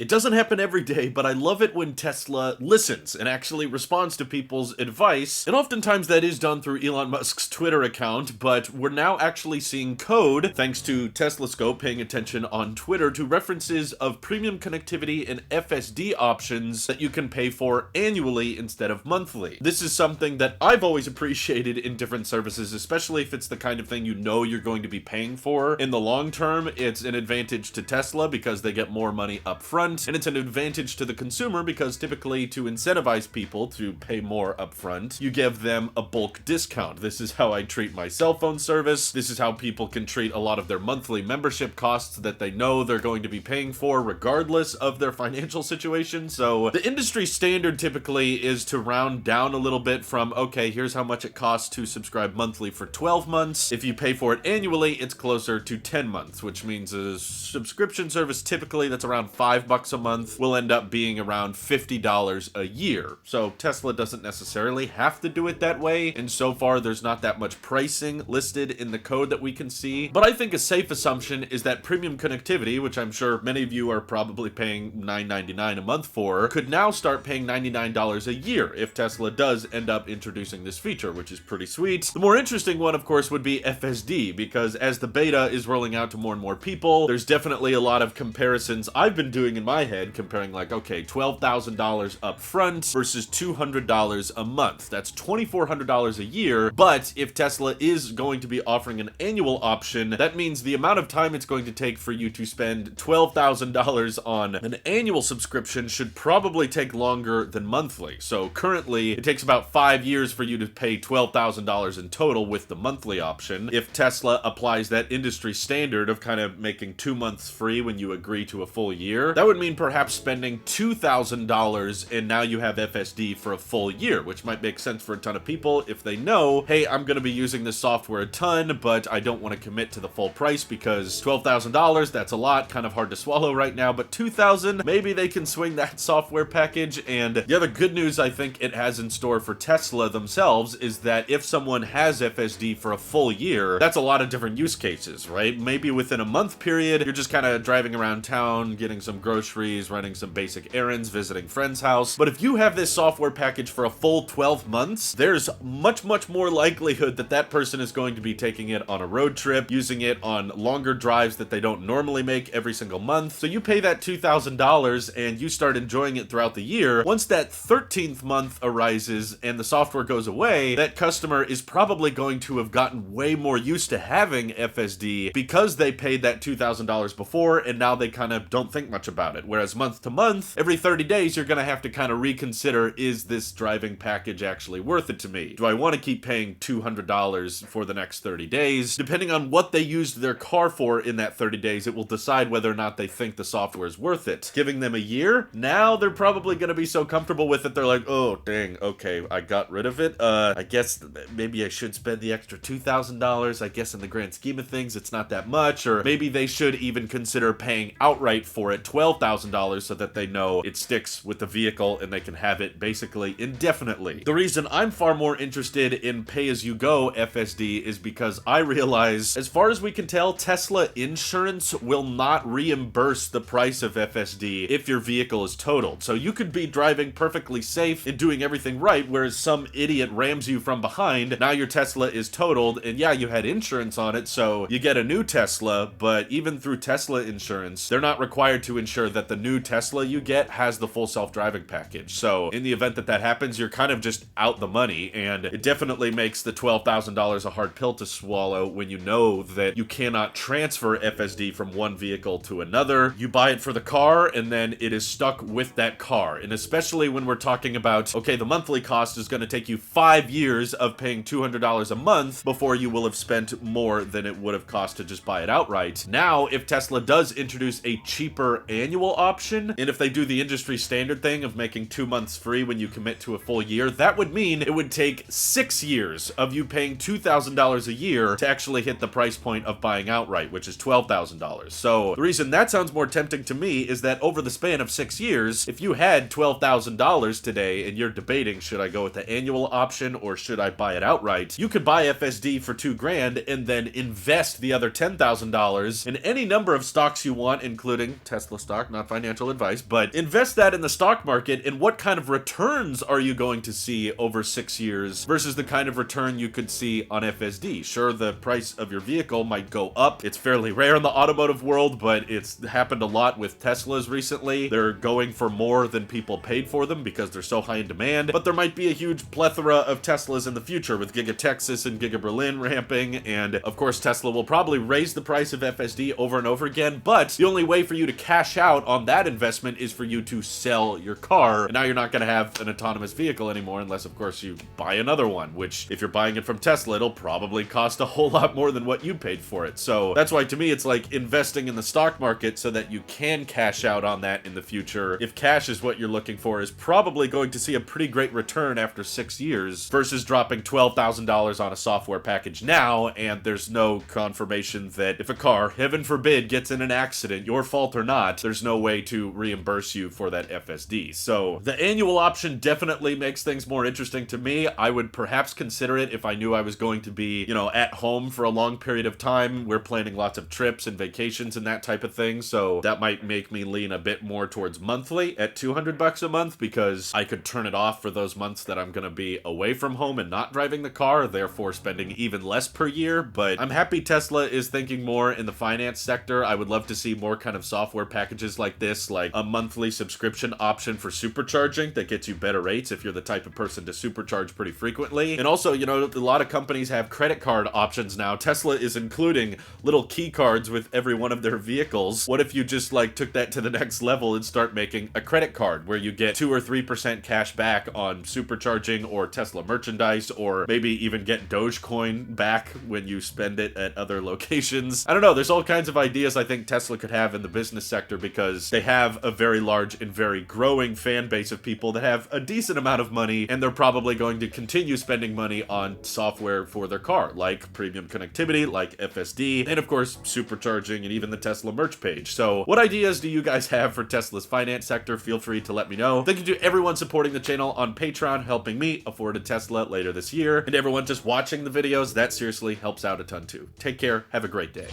It doesn't happen every day, but I love it when Tesla listens and actually responds to people's advice. And oftentimes that is done through Elon Musk's Twitter account, but we're now actually seeing code, thanks to TeslaScope paying attention on Twitter, to references of premium connectivity and FSD options that you can pay for annually instead of monthly. This is something that I've always appreciated in different services, especially if it's the kind of thing you know you're going to be paying for. In the long term, it's an advantage to Tesla because they get more money up front. And it's an advantage to the consumer because typically to incentivize people to pay more upfront, you give them a bulk discount. This is how I treat my cell phone service. This is how people can treat a lot of their monthly membership costs that they know they're going to be paying for regardless of their financial situation. So the industry standard typically is to round down a little bit from, okay, here's how much it costs to subscribe monthly for 12 months. If you pay for it annually, it's closer to 10 months, which means a subscription service typically that's around $5 a month will end up being around $50 a year. So Tesla doesn't necessarily have to do it that way, and so far there's not that much pricing listed in the code that we can see. But I think a safe assumption is that premium connectivity, which I'm sure many of you are probably paying $9.99 a month for, could now start paying $99 a year if Tesla does end up introducing this feature, which is pretty sweet. The more interesting one, of course, would be FSD, because as the beta is rolling out to more and more people, there's definitely a lot of comparisons I've been doing in my head, comparing like, okay, $12,000 up front versus $200 a month. That's $2,400 a year. But if Tesla is going to be offering an annual option, that means the amount of time it's going to take for you to spend $12,000 on an annual subscription should probably take longer than monthly. So currently it takes about 5 years for you to pay $12,000 in total with the monthly option. If Tesla applies that industry standard of kind of making 2 months free when you agree to a full year, that would mean perhaps spending $2,000 and now you have FSD for a full year, which might make sense for a ton of people if they know, hey, I'm going to be using this software a ton, but I don't want to commit to the full price because $12,000, that's a lot, kind of hard to swallow right now, but $2,000, maybe they can swing that software package. And the other good news I think it has in store for Tesla themselves is that if someone has FSD for a full year, that's a lot of different use cases, right? Maybe within a month period, you're just kind of driving around town, getting some groceries, running some basic errands, visiting friends' house. But if you have this software package for a full 12 months, there's much more likelihood that that person is going to be taking it on a road trip, using it on longer drives that they don't normally make every single month. So you pay that $2,000 and you start enjoying it throughout the year. Once that 13th month arises and the software goes away, that customer is probably going to have gotten way more used to having FSD because they paid that $2,000 before and now they kind of don't think much about it. Whereas month to month, every 30 days, you're going to have to kind of reconsider, is this driving package actually worth it to me? Do I want to keep paying $200 for the next 30 days? Depending on what they used their car for in that 30 days, it will decide whether or not they think the software is worth it. Giving them a year, now they're probably going to be so comfortable with it, they're like, oh, dang, okay, I got rid of it. I guess maybe I should spend the extra $2,000. I guess in the grand scheme of things, it's not that much. Or maybe they should even consider paying outright for it $12,000 so that they know it sticks with the vehicle and they can have it basically indefinitely. The reason I'm far more interested in pay-as-you-go FSD is because I realize, as far as we can tell, Tesla insurance will not reimburse the price of FSD if your vehicle is totaled. So you could be driving perfectly safe and doing everything right, whereas some idiot rams you from behind. Now your Tesla is totaled, and yeah, you had insurance on it, so you get a new Tesla, but even through Tesla insurance, they're not required to ensure that the new Tesla you get has the full self-driving package. So in the event that that happens, you're kind of just out the money, and it definitely makes the $12,000 a hard pill to swallow when you know that you cannot transfer FSD from one vehicle to another. You buy it for the car, and then it is stuck with that car. And especially when we're talking about, okay, the monthly cost is going to take you 5 years of paying $200 a month before you will have spent more than it would have cost to just buy it outright. Now, if Tesla does introduce a cheaper annual option, and if they do the industry standard thing of making 2 months free when you commit to a full year, that would mean it would take 6 years of you paying $2,000 a year to actually hit the price point of buying outright, which is $12,000. So the reason that sounds more tempting to me is that over the span of 6 years, if you had $12,000 today and you're debating, should I go with the annual option or should I buy it outright, you could buy FSD for $2,000 and then invest the other $10,000 in any number of stocks you want, including Tesla stock, stock, not financial advice, but invest that in the stock market, and what kind of returns are you going to see over 6 years versus the kind of return you could see on FSD? Sure, the price of your vehicle might go up. It's fairly rare in the automotive world, but it's happened a lot with Teslas recently. They're going for more than people paid for them because they're so high in demand, but there might be a huge plethora of Teslas in the future with Giga Texas and Giga Berlin ramping, and of course Tesla will probably raise the price of FSD over and over again, but the only way for you to cash out on that investment is for you to sell your car, and now you're not going to have an autonomous vehicle anymore unless of course you buy another one, which if you're buying it from Tesla, it'll probably cost a whole lot more than what you paid for it. So that's why to me it's like investing in the stock market so that you can cash out on that in the future. If cash is what you're looking for, is probably going to see a pretty great return after 6 years versus dropping $12,000 on a software package now, and there's no confirmation that if a car, heaven forbid, gets in an accident, your fault or not, there's no way to reimburse you for that FSD. So the annual option definitely makes things more interesting to me. I would perhaps consider it if I knew I was going to be, you know, at home for a long period of time. We're planning lots of trips and vacations and that type of thing, so that might make me lean a bit more towards monthly at $200 a month, because I could turn it off for those months that I'm gonna be away from home and not driving the car, therefore spending even less per year. But I'm happy Tesla is thinking more in the finance sector. I would love to see more kind of software packages like this, like a monthly subscription option for supercharging that gets you better rates if you're the type of person to supercharge pretty frequently. And also, you know, a lot of companies have credit card options now. Tesla is including little key cards with every one of their vehicles. What if you just like took that to the next level and start making a credit card where you get 2 or 3% cash back on supercharging or Tesla merchandise, or maybe even get Dogecoin back when you spend it at other locations? I don't know, there's all kinds of ideas I think Tesla could have in the business sector, because they have a very large and very growing fan base of people that have a decent amount of money, and they're probably going to continue spending money on software for their car, like premium connectivity, like FSD, and of course supercharging, and even the Tesla merch page. So what ideas do you guys have for Tesla's finance sector? Feel free to let me know. Thank you to everyone supporting the channel on Patreon, helping me afford a Tesla later this year, and everyone just watching the videos. That seriously helps out a ton too. Take care, have a great day.